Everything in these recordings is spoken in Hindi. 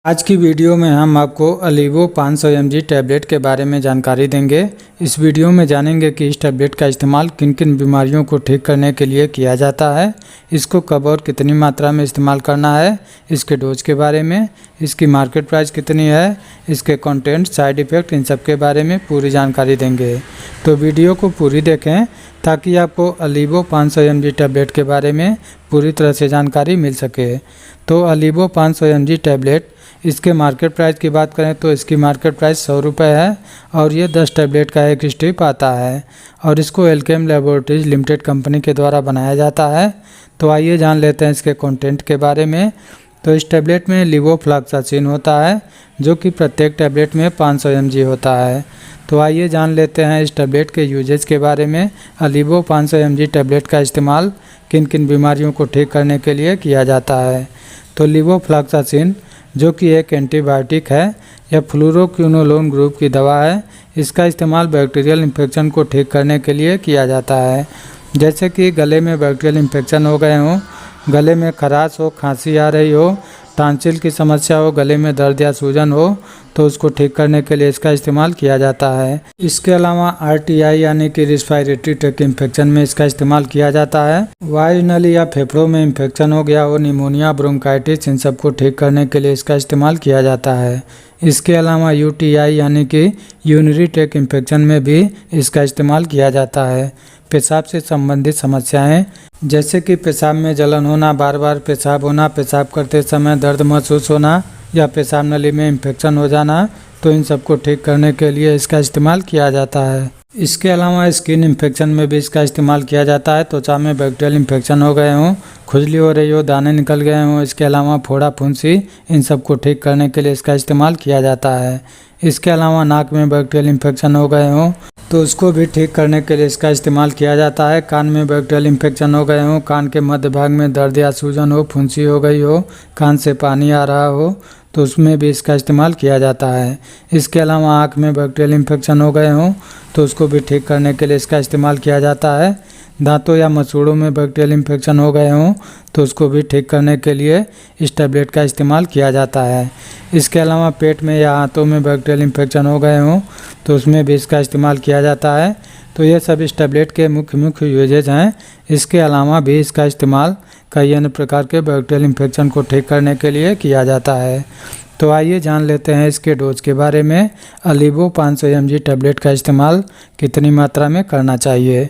आज की वीडियो में हम आपको अलीवो 500 mg टैबलेट के बारे में जानकारी देंगे। इस वीडियो में जानेंगे कि इस टैबलेट का इस्तेमाल किन किन बीमारियों को ठीक करने के लिए किया जाता है, इसको कब और कितनी मात्रा में इस्तेमाल करना है, इसके डोज के बारे में, इसकी मार्केट प्राइस कितनी है, इसके कंटेंट, साइड इफ़ेक्ट, इन सब के बारे में पूरी जानकारी देंगे। तो वीडियो को पूरी देखें ताकि आपको अलीवो 500 mg टैबलेट के बारे में पूरी तरह से जानकारी मिल सके। तो अलीवो 500 mg टैबलेट, इसके मार्केट प्राइस की बात करें तो इसकी मार्केट प्राइस 100 रुपये है और ये 10 टैबलेट का एक स्ट्रिप आता है और इसको एल्केम लैबोरेटरीज लिमिटेड कंपनी के द्वारा बनाया जाता है। तो आइए जान लेते हैं इसके कंटेंट के बारे में। तो इस टैबलेट में लेवोफ्लॉक्सासिन होता है जो कि प्रत्येक टैबलेट में 500 mg होता है। तो आइए जान लेते हैं इस टैबलेट के यूजेज के बारे में। अलीवो 500 mg टैबलेट का इस्तेमाल किन किन बीमारियों को ठीक करने के लिए किया जाता है। तो लेवोफ्लॉक्सासिन जो कि एक एंटीबायोटिक है, यह फ्लूरोक्विनोलोन ग्रुप की दवा है। इसका इस्तेमाल बैक्टीरियल इन्फेक्शन को ठीक करने के लिए किया जाता है, जैसे कि गले में बैक्टीरियल इन्फेक्शन हो गए हों, गले में खराश हो, खांसी आ रही हो, टांसिल की समस्या हो, गले में दर्द या सूजन हो, तो उसको ठीक करने के लिए इसका इस्तेमाल किया जाता है। इसके अलावा RTI यानी कि रेस्पिरेटरी ट्रैक्ट इन्फेक्शन में इसका इस्तेमाल किया जाता है। वायु नली या फेफड़ों में इन्फेक्शन हो गया हो, निमोनिया, ब्रोंकाइटिस, इन सब को ठीक करने के लिए इसका इस्तेमाल किया जाता है। इसके अलावा UTI यानी कि यूरिनरी ट्रैक्ट इन्फेक्शन में भी इसका इस्तेमाल किया जाता है। पेशाब से संबंधित समस्याएं जैसे कि पेशाब में जलन होना, बार बार पेशाब होना, पेशाब करते समय दर्द महसूस होना या पेशाब नली में इन्फेक्शन हो जाना, तो इन सब को ठीक करने के लिए इसका इस्तेमाल किया जाता है। इसके अलावा स्किन इन्फेक्शन में भी इसका इस्तेमाल किया जाता है। त्वचा में बैक्टीरियल इन्फेक्शन हो गए हों, खुजली हो रही हो, दाने निकल गए हों, इसके अलावा फोड़ा फुंसी, इन सब को ठीक करने के लिए इसका इस्तेमाल किया जाता है। इसके अलावा नाक में बैक्टीरियल इन्फेक्शन हो गए हों तो उसको भी ठीक करने के लिए इसका इस्तेमाल किया जाता है। कान में बैक्टीरियल इन्फेक्शन हो गए हों, कान के मध्य भाग में दर्द या सूजन हो, फुंसी हो गई हो, कान से पानी आ रहा हो, तो उसमें भी इसका इस्तेमाल किया जाता है। इसके अलावा आँख में बैक्टीरियल इन्फेक्शन हो गए हों तो उसको भी ठीक करने के लिए इसका इस्तेमाल किया जाता है। दांतों या मसूड़ों में बैक्टीरियल इन्फेक्शन हो गए हों तो उसको भी ठीक करने के लिए इस टैबलेट का इस्तेमाल किया जाता है। इसके अलावा पेट में या हाथों में बैक्टीरियल इन्फेक्शन हो गए हों तो उसमें भी इसका इस्तेमाल किया जाता है। तो ये सब इस टैबलेट के मुख्य यूजेज हैं। इसके अलावा भी इसका इस्तेमाल कई अन्य प्रकार के बैक्टीरियल इन्फेक्शन को ठीक करने के लिए किया जाता है। तो आइए जान लेते हैं इसके डोज के बारे में। अलीवो 500 mg टैबलेट का इस्तेमाल कितनी मात्रा में करना चाहिए।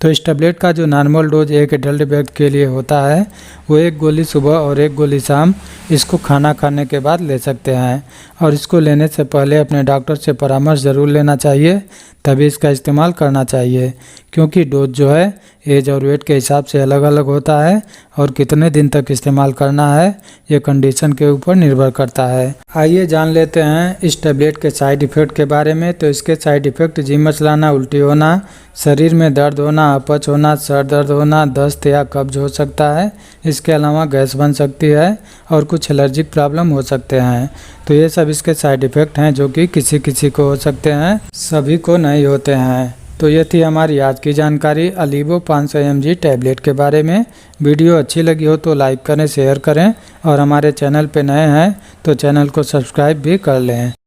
तो इस टैबलेट का जो नॉर्मल डोज एक एडल्ट व्यक्ति के लिए होता है वो 1 गोली सुबह और 1 गोली शाम इसको खाना खाने के बाद ले सकते हैं और इसको लेने से पहले अपने डॉक्टर से परामर्श ज़रूर लेना चाहिए, तभी इसका इस्तेमाल करना चाहिए, क्योंकि डोज जो है एज और वेट के हिसाब से अलग अलग होता है और कितने दिन तक इस्तेमाल करना है ये कंडीशन के ऊपर निर्भर करता है। आइए जान लेते हैं इस टैबलेट के साइड इफ़ेक्ट के बारे में। तो इसके साइड इफ़ेक्ट जी मचलाना, उल्टी होना, शरीर में दर्द होना, अपच होना, सर दर्द होना, दस्त या कब्ज हो सकता है। इसके अलावा गैस बन सकती है और कुछ एलर्जिक प्रॉब्लम हो सकते हैं। तो ये सब इसके साइड इफ़ेक्ट हैं जो कि किसी किसी को हो सकते हैं, सभी को नहीं होते हैं। तो ये थी हमारी आज की जानकारी अलीवो 500 mg टैबलेट के बारे में। वीडियो अच्छी लगी हो तो लाइक करें, शेयर करें और हमारे चैनल पे नए हैं तो चैनल को सब्सक्राइब भी कर लें।